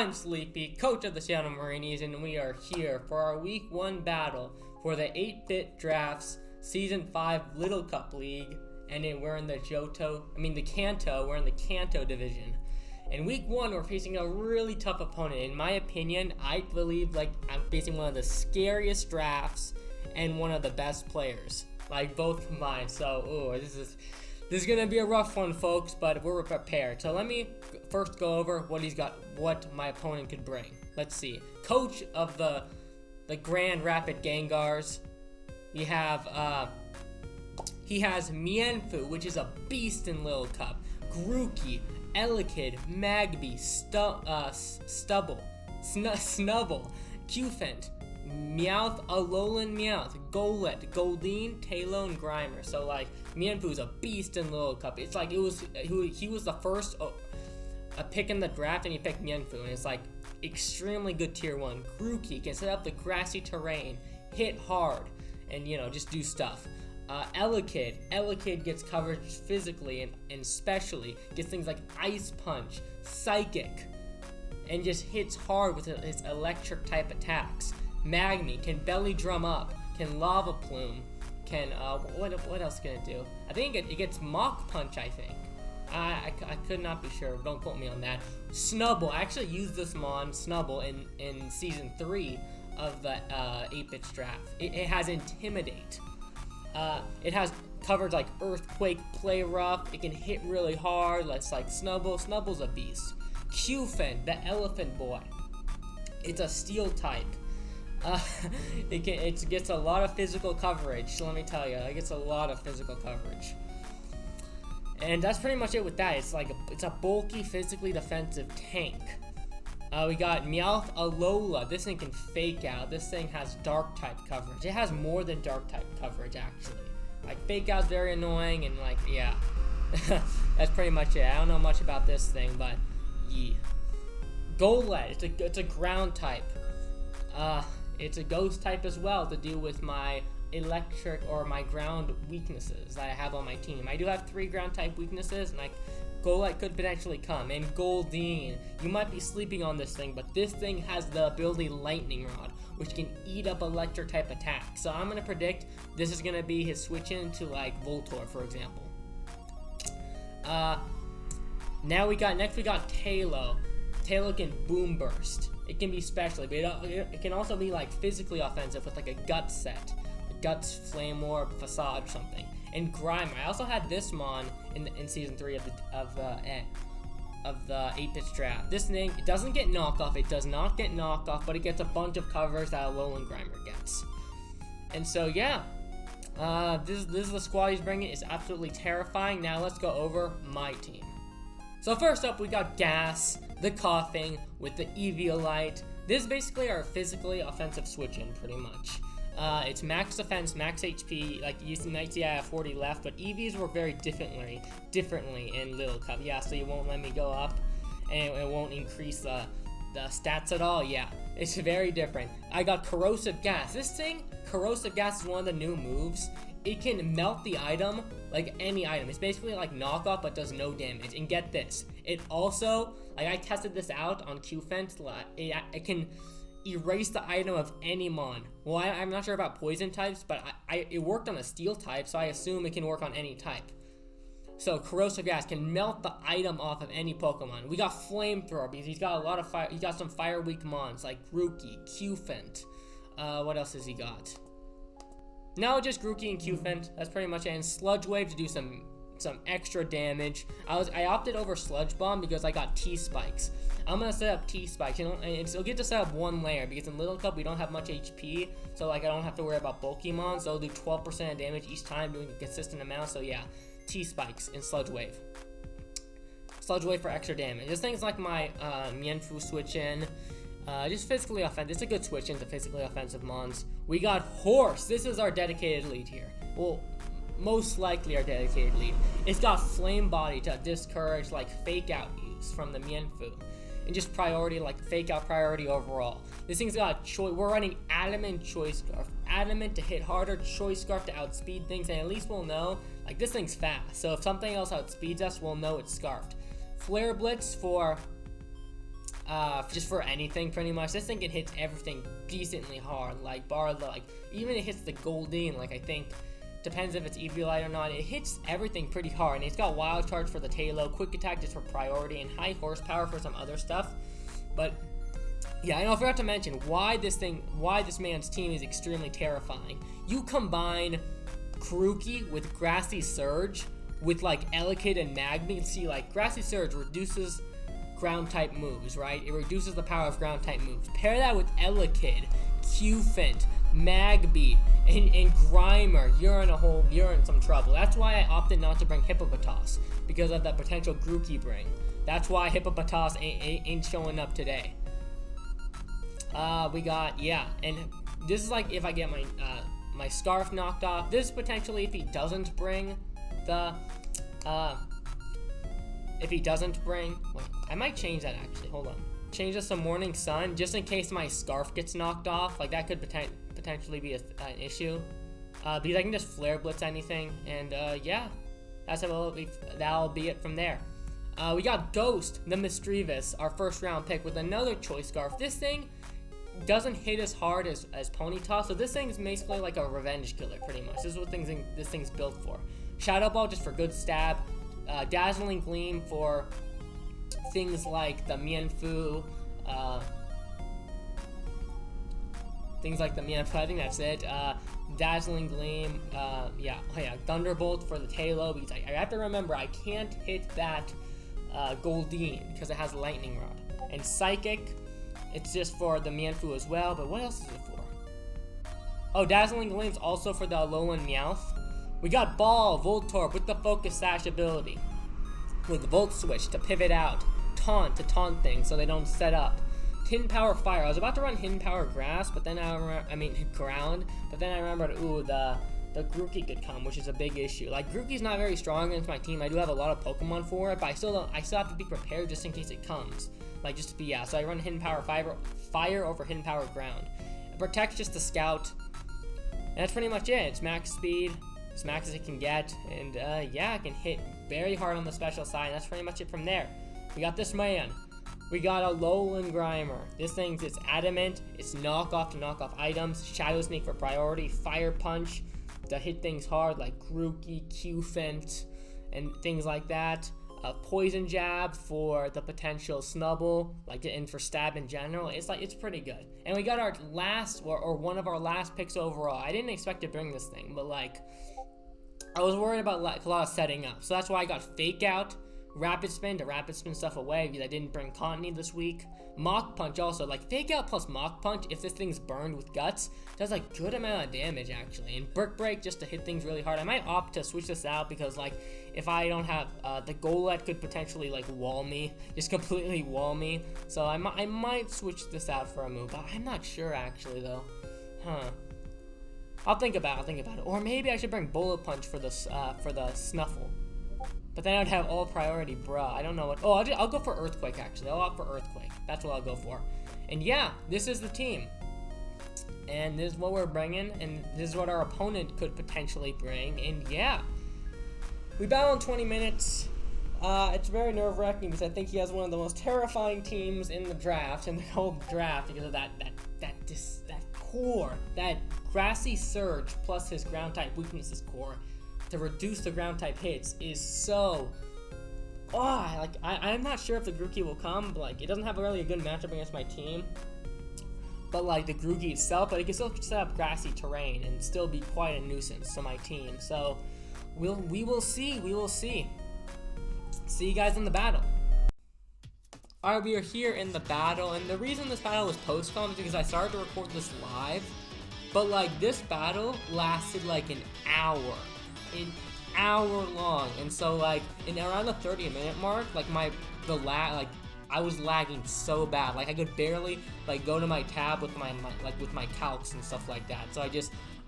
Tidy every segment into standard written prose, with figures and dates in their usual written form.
I'm Sleepy, coach of the Seattle Marenies, and we are here for our Week 1 battle for the 8-Bit Drafts Season 5 Little Cup League, and we're in the Kanto, we're in the Kanto division. In Week 1, we're facing a really tough opponent. In my opinion, I believe I'm facing one of the scariest drafts and one of the best players, both combined. So, this is gonna be a rough one, folks, but we're prepared. So let me first go over what my opponent could bring. Let's see. Coach of the Grand Rapid Gengars. He has Mienfu, which is a beast in Little Cup. Grookey, Elekid, Magby, Snubble, Qfent, Meowth, Alolan Meowth, Golett, Goldeen, Talo, and Grimer. So Mienfu's a beast in Little Cup. It's he was the first pick in the draft, and he picked Mienfu, and it's extremely good tier 1. Grookey can set up the grassy terrain, hit hard, and just do stuff. Elekid gets coverage physically and specially, gets things like Ice Punch, Psychic, and just hits hard with his electric type attacks. Magmy can belly drum up, can lava plume, can what else can it do? I think it gets Mach Punch, I think. I could not be sure, don't quote me on that. Snubble, I actually used this mon, Snubble, in Season 3 of the 8-Bit draft. It has Intimidate. It has coverage like Earthquake, Play Rough, it can hit really hard, Snubble's a beast. Qfent, the Elephant Boy. It's a Steel type. It gets a lot of physical coverage, so let me tell you, it gets a lot of physical coverage. And that's pretty much it with that. It's a bulky, physically defensive tank. We got Meowth Alola. This thing can fake out. This thing has dark type coverage. It has more than dark type coverage, actually. Fake out's very annoying, and yeah. That's pretty much it. I don't know much about this thing, but yeah. Golett, it's a ground type. It's a ghost type as well to do with my electric or my ground weaknesses that I have on my team. I do have 3 ground type weaknesses, and Golett could potentially come. And Goldeen, you might be sleeping on this thing, but this thing has the ability Lightning Rod, which can eat up electric type attacks. So I'm gonna predict this is gonna be his switch into Voltorb, for example. Next we got Talo. Talo can Boom Burst. It can be special, but it can also be physically offensive with a Guts set. Guts, Flame Orb, Facade, or something. And Grimer. I also had this mon in Season 3 of the 8-Bit draft. This thing, it doesn't get knockoff. It does not get knockoff, but it gets a bunch of covers that Alolan Grimer gets. And so yeah, this is the squad he's bringing. It's absolutely terrifying. Now let's go over my team. So first up, we got Gas, the Coughing with the Eviolite. This is basically our physically offensive switch-in, pretty much. It's max defense, max HP. You might see I have 40 left, but EVs work very differently in Little Cup. Yeah, so you won't let me go up, and it won't increase the stats at all. Yeah, it's very different. I got Corrosive Gas. This thing, Corrosive Gas, is one of the new moves. It can melt the item like any item. It's basically like knockoff, but does no damage. And get this, it also, I tested this out on Qfent. It can erase the item of any mon. Well, I'm not sure about poison types, but it worked on a steel type, so I assume it can work on any type. So Corrosive Gas can melt the item off of any Pokemon. We got Flamethrower because he's got a lot of fire. He got some fire weak mons like Grookey, Qfent. What else has he got? No, just Grookey and Qfent. That's pretty much it. And Sludge Wave to do some extra damage. I opted over Sludge Bomb because I got T-Spikes. I'm gonna set up T-Spikes, and it'll get to set up 1 layer because in Little Cup we don't have much HP, so I don't have to worry about bulky mons. So it'll do 12% of damage each time, doing a consistent amount. So yeah, T-Spikes and Sludge Wave. Sludge Wave for extra damage. This thing's like my Mienfu switch-in. Just physically offensive. It's a good switch into physically offensive mons. We got Horse. This is our dedicated lead here. Well, most likely our dedicated lead. It's got Flame Body to discourage fake out use from the Mienfu. And just priority, fake out priority overall. This thing's got choice. We're running Adamant Choice Scarf. Adamant to hit harder, Choice Scarf to outspeed things, and at least we'll know, this thing's fast. So if something else outspeeds us, we'll know it's scarfed. Flare Blitz for just for anything pretty much. This thing can hit everything decently hard, like even it hits the Goldeen, like I think, depends if it's EV Light or not, it hits everything pretty hard, and it's got Wild Charge for the Talo, Quick Attack just for priority, and High Horsepower for some other stuff. But yeah, I forgot to mention why this man's team is extremely terrifying. You combine Grookey with Grassy Surge with like Elekid and Magby, and see like Grassy Surge reduces ground type moves, right? It reduces the power of ground type moves. Pair that with Elekid, Qfint, Magby, and Grimer, you're in some trouble. That's why I opted not to bring Hippopotas, because of that potential Grookey bring. That's why Hippopotas ain't showing up today. We got, and this is like if I get my Scarf knocked off. This is potentially if he doesn't bring the, wait, I might change that actually, hold on. Change this to Morning Sun, just in case my Scarf gets knocked off. Like, that could potentially be an issue. Because I can just Flare Blitz anything, and yeah, that'll be it from there. We got Ghost, the Misdreavus, our first round pick, with another Choice Scarf. This thing doesn't hit as hard as Ponyta, so this thing is basically like a revenge killer, pretty much. This is what this thing's built for. Shadow Ball just for good stab, Dazzling Gleam for things like the Mienfoo, I think that's it. Dazzling Gleam, Thunderbolt for the Talo, because I have to remember I can't hit that Goldeen because it has Lightning Rod. And Psychic, it's just for the Mienfoo as well, but what else is it for? Oh, Dazzling Gleam's also for the Alolan Meowth. We got Ball, Voltorb with the Focus Sash ability, with Volt Switch to pivot out, Taunt to taunt things so they don't set up. Hidden Power Fire. I was about to run Hidden Power Grass, but then Ground, but then I remembered, the Grookey could come, which is a big issue. Like, Grookey's not very strong against my team. I do have a lot of Pokemon for it, but I still have to be prepared just in case it comes. Like, just to be, so I run Hidden Power Fire over Hidden Power Ground. It protects just the Scout, and that's pretty much it. It's max speed, as max as it can get, and it can hit very hard on the special side, and that's pretty much it from there. We got this man. We got a Alolan Grimer. This thing's, it's Adamant, it's knockoff to knock off items, Shadow Sneak for priority, Fire Punch to hit things hard like Grookey, Qfint, and things like that. Poison Jab for the potential Snubble, and for stab in general. It's pretty good. And we got our last, or one of our last picks overall. I didn't expect to bring this thing, but I was worried about a lot of setting up. So that's why I got Fake Out, Rapid Spin to rapid spin stuff away, because I didn't bring Contony this week. Mach Punch also, Fake Out plus Mach Punch, if this thing's burned with Guts, does a good amount of damage actually. And Brick Break just to hit things really hard. I might opt to switch this out because if I don't have, the Golett could potentially wall me, just completely wall me. So I might switch this out for a move, but I'm not sure actually though. I'll think about it. Or maybe I should bring Bullet Punch for the Snuffle. But then I'd have all priority, bruh. I don't know what. Oh, I'll go for Earthquake, actually. I'll opt for Earthquake. That's what I'll go for. And yeah, this is the team. And this is what we're bringing. And this is what our opponent could potentially bring. And yeah, we battle in 20 minutes. It's very nerve-wracking because I think he has one of the most terrifying teams in the draft, in the whole draft, because of that core, that Grassy Surge plus his ground type weaknesses core to reduce the ground type hits is so. I'm not sure if the Grookey will come, but it doesn't have really a good matchup against my team. But the Grookey itself, but it can still set up grassy terrain and still be quite a nuisance to my team. So we will see. See you guys in the battle. Alright, we are here in the battle, and the reason this battle was post-com is because I started to record this live, but this battle lasted an hour long, and so in around the 30-minute mark, I was lagging so bad, I could barely go to my tab with my calcs and stuff like that. So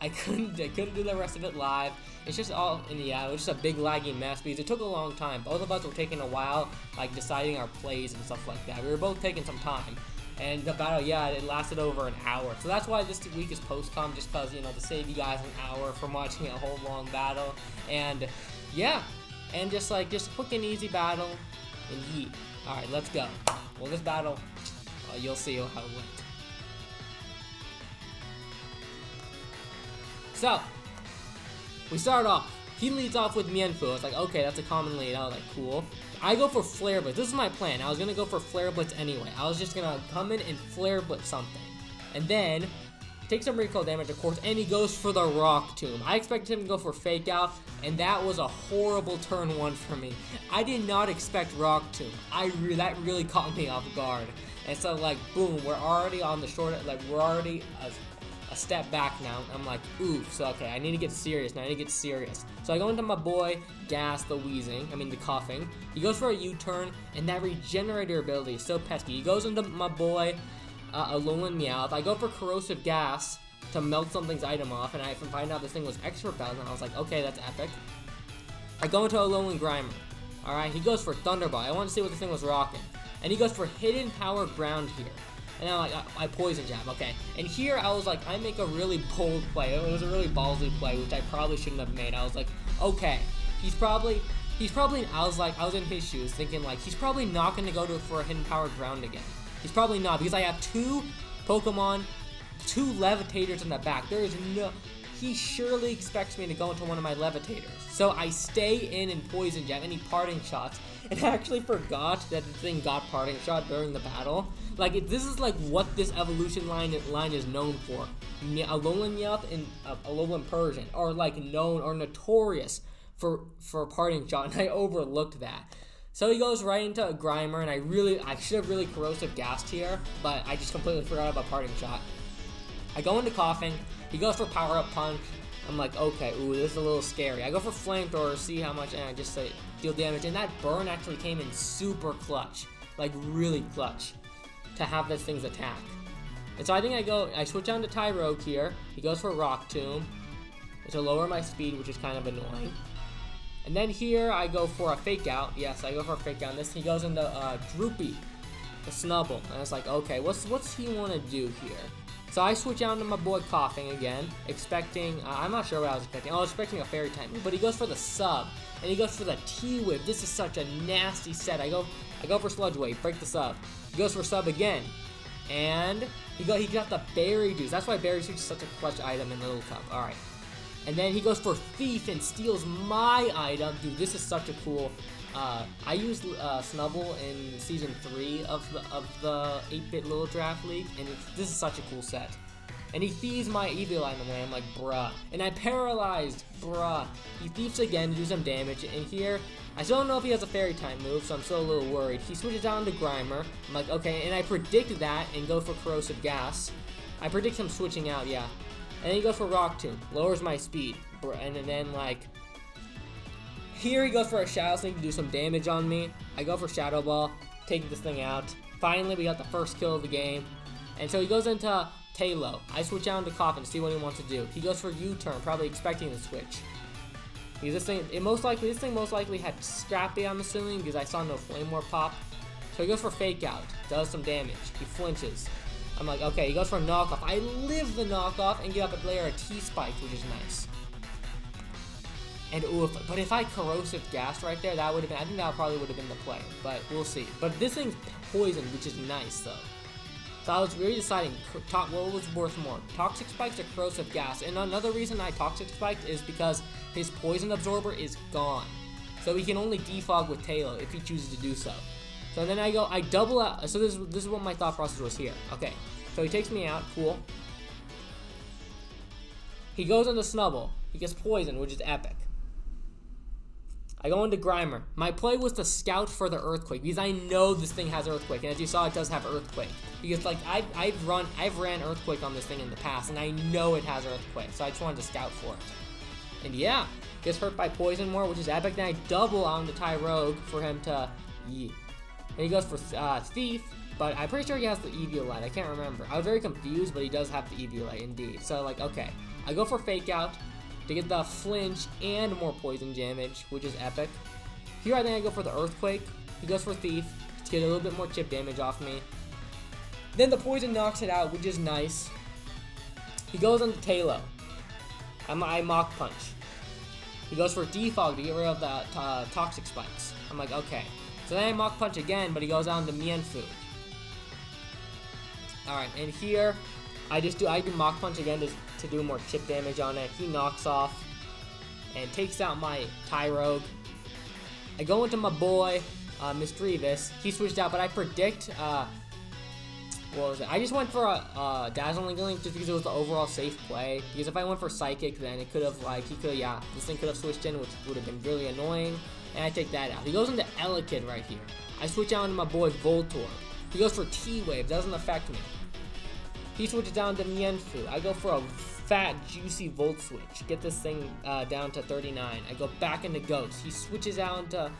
I couldn't do the rest of it live. It's just all, and yeah, it was just a big lagging mess because it took a long time. Both of us were taking a while, deciding our plays and stuff like that. We were both taking some time. And the battle, it lasted over an hour. So that's why this week is post-com, just because, to save you guys an hour from watching a whole long battle. And, yeah. And just quick and easy battle, and yeet. Alright, let's go. Well, this battle You'll see how it went. So, we start off. He leads off with Mienfu. I was like, okay, that's a common lead. I was like, cool. I go for Flare Blitz. This is my plan. I was going to go for Flare Blitz anyway. I was just going to come in and Flare Blitz something. And then, take some recoil damage, of course, and he goes for the Rock Tomb. I expected him to go for Fake Out, and that was a horrible turn 1 for me. I did not expect Rock Tomb. That really caught me off guard. And so, like, boom, we're already on the short, like, we're already a step back now. I'm like, oof. So, okay, I need to get serious now. I need to get serious. So I go into my boy, Gas, the coughing. He goes for a U-turn, and that Regenerator ability is so pesky. He goes into my boy, Alolan Meowth. I go for Corrosive Gas to melt something's item off, and I find out this thing was extra repellent, and I was like, okay, that's epic. I go into Alolan Grimer. Alright, he goes for Thunderbolt. I want to see what this thing was rocking. And he goes for Hidden Power Ground here. And I'm like, I Poison Jab, okay. And here I was like, I make a really bold play. It was a really ballsy play, which I probably shouldn't have made. I was like, okay, he's probably, I was in his shoes thinking like, he's probably not going to go for a Hidden Power Ground again. He's probably not, because I have 2 Pokemon, 2 Levitators in the back. There is no, he surely expects me to go into one of my Levitators. So I stay in and Poison Jab, any parting shots, and I actually forgot that the thing got parting shot during the battle. Like, this is like what this evolution line is known for. Alolan Meowth and Alolan Persian are like known or notorious for parting shot, and I overlooked that. So he goes right into a Grimer, and I should have really Corrosive Gassed here, but I just completely forgot about parting shot. I go into Coughing. He goes for Power Up Punch. I'm like, okay, ooh, this is a little scary. I go for Flamethrower, see how much, and I just say deal damage, and that burn actually came in super clutch, like really clutch, to have this thing's attack. And so I think I switch down to Tyrogue here. He goes for Rock Tomb to lower my speed, which is kind of annoying. And then here I go for a Fake Out. Yes, I go for a Fake Out. And this he goes into Droopy, the Snubble, and it's like, okay, what's he want to do here? So I switch down to my boy Coughing again, expecting, I'm not sure what I was expecting. I was expecting a Fairy type, but he goes for the Sub, and he goes for the T-Whip. This is such a nasty set. I go for Sludge Wave, break the Sub. He goes for Sub again, and he got the Berry Juice. That's why Berry Juice is such a clutch item in Little Cup. All right. And then he goes for Thief and steals my item. Dude, this is such a cool... I used Snubble in Season 3 of the 8-Bit Little Draft League, and this is such a cool set. And he thieves my Eviolite away. I'm like, bruh. And I paralyzed, bruh. He thieves again to do some damage, and here, I still don't know if he has a Fairy type move, so I'm still a little worried. He switches down to Grimer. I'm like, okay, and I predict that and go for Corrosive Gas. I predict him switching out, yeah. And then he goes for Rock Tomb, lowers my speed, and then like, here he goes for a Shadow Sneak to do some damage on me. I go for Shadow Ball, take this thing out. Finally, we got the first kill of the game. And so he goes into Tailo. I switch down to Coffin to see what he wants to do. He goes for U-turn, probably expecting the switch. Because this thing most likely had Scrappy, I'm assuming, because I saw no Flame War pop. So he goes for Fake Out, does some damage. He flinches. I'm like, okay, he goes for a knockoff. I live the knockoff and get up a layer of T-Spike, which is nice. And ooh, but if I Corrosive Gas right there, that would have been, I think that probably would have been the play, but we'll see. But this thing's poison, which is nice though. So I was really deciding what was worth more, Toxic Spikes or Corrosive Gas. And another reason I Toxic Spiked is because his Poison Absorber is gone. So he can only defog with Tailo if he chooses to do so. So then I double out. So this is what my thought process was here. Okay, so he takes me out, cool. He goes into Snubble. He gets Poison, which is epic. I go into Grimer. My play was to scout for the Earthquake because I know this thing has Earthquake, and as you saw, it does have Earthquake. Because like I've ran Earthquake on this thing in the past, and I know it has Earthquake, so I just wanted to scout for it. And yeah, gets hurt by Poison more, which is epic. Then I double on the Tyrogue for him to yeet. And he goes for Thief, but I'm pretty sure he has the Eviolite. I can't remember. I was very confused, but he does have the Eviolite indeed. So like, okay, I go for Fake Out to get the flinch and more poison damage, which is epic. Here I think I go for the Earthquake. He goes for Thief to get a little bit more chip damage off me. Then the poison knocks it out, which is nice. He goes on to Tailo. I Mach Punch. He goes for Defog to get rid of the Toxic Spikes. I'm like, okay. So then I Mach Punch again, but he goes on to Mienfu. Alright, and here, I do Mach Punch again to do more chip damage on it. He knocks off and takes out my Tyrogue. I go into my boy, Misdreavus. He switched out, but I predict, what was it? I just went for a Dazzling Link just because it was the overall safe play. Because if I went for Psychic, then it could have, this thing could have switched in, which would have been really annoying. And I take that out. He goes into Elekid right here. I switch out into my boy Voltorb. He goes for T-Wave, doesn't affect me. He switches down to Mienfoo. I go for a fat, juicy Volt Switch. Get this thing down to 39. I go back into Ghost. He switches out into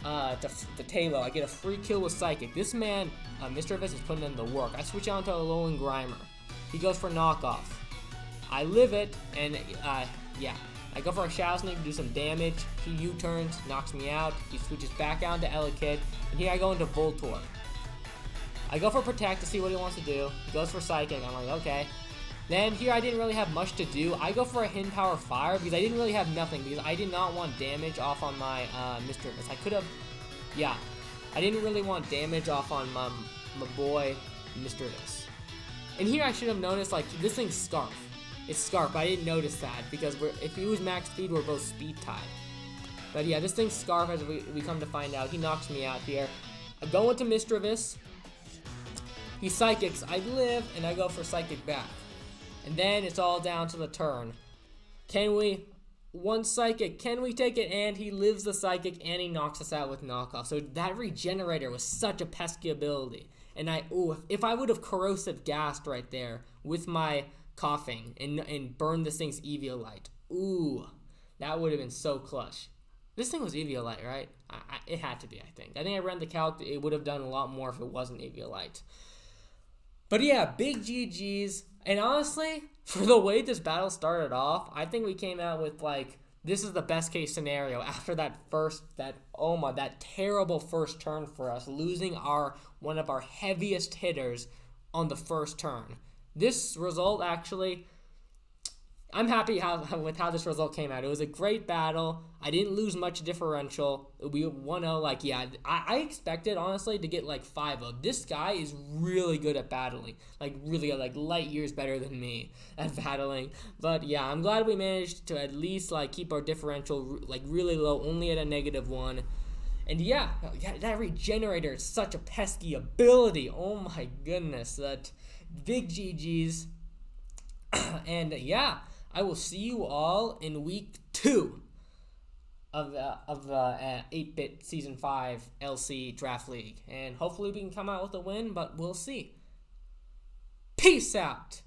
Tailo. I get a free kill with Psychic. This man, Mr. Viss, is putting in the work. I switch out into Alolan Grimer. He goes for Knockoff. I live it, and yeah. I go for a Shadow Sneak to do some damage. He U-turns, knocks me out. He switches back out into Elekid, and here I go into Voltorb. I go for Protect to see what he wants to do. He goes for Psychic. I'm like, okay. Then here I didn't really have much to do. I go for a Hidden Power Fire because I didn't really have nothing because I did not want damage off on my Mr. Viss. I could have, yeah. I didn't really want damage off on my boy Mr. Viss. And here I should have noticed, like, this thing's Scarf. It's Scarf, but I didn't notice that because if we use max speed, we're both speed tied. But yeah, this thing's Scarf as we come to find out. He knocks me out here. I go into Mr. Viss. He Psychics. I live, and I go for Psychic back. And then it's all down to the turn. Can we? One Psychic. Can we take it? And he lives the Psychic, and he knocks us out with Knockoff. So that Regenerator was such a pesky ability. And if I would have Corrosive Gassed right there with my Coughing and burned this thing's Eviolite, ooh, that would have been so clutch. This thing was Eviolite, right? It had to be, I think. I ran the calc. It would have done a lot more if it wasn't Eviolite. But yeah, big GG's. And honestly, for the way this battle started off, I think we came out with, like, this is the best case scenario after that terrible first turn for us, losing one of our heaviest hitters on the first turn. This result, actually, I'm happy with how this result came out. It was a great battle. I didn't lose much differential. We 1-0, like, yeah, I expected, honestly, to get, like, 5-0. This guy is really good at battling. Like, really, like, light years better than me at battling. But, yeah, I'm glad we managed to at least, like, keep our differential, like, really low, only at a -1. And, yeah, that Regenerator is such a pesky ability. Oh, my goodness. That big GG's. And, yeah, I will see you all in week 2 of the 8-Bit Season 5 LC Draft League. And hopefully we can come out with a win, but we'll see. Peace out!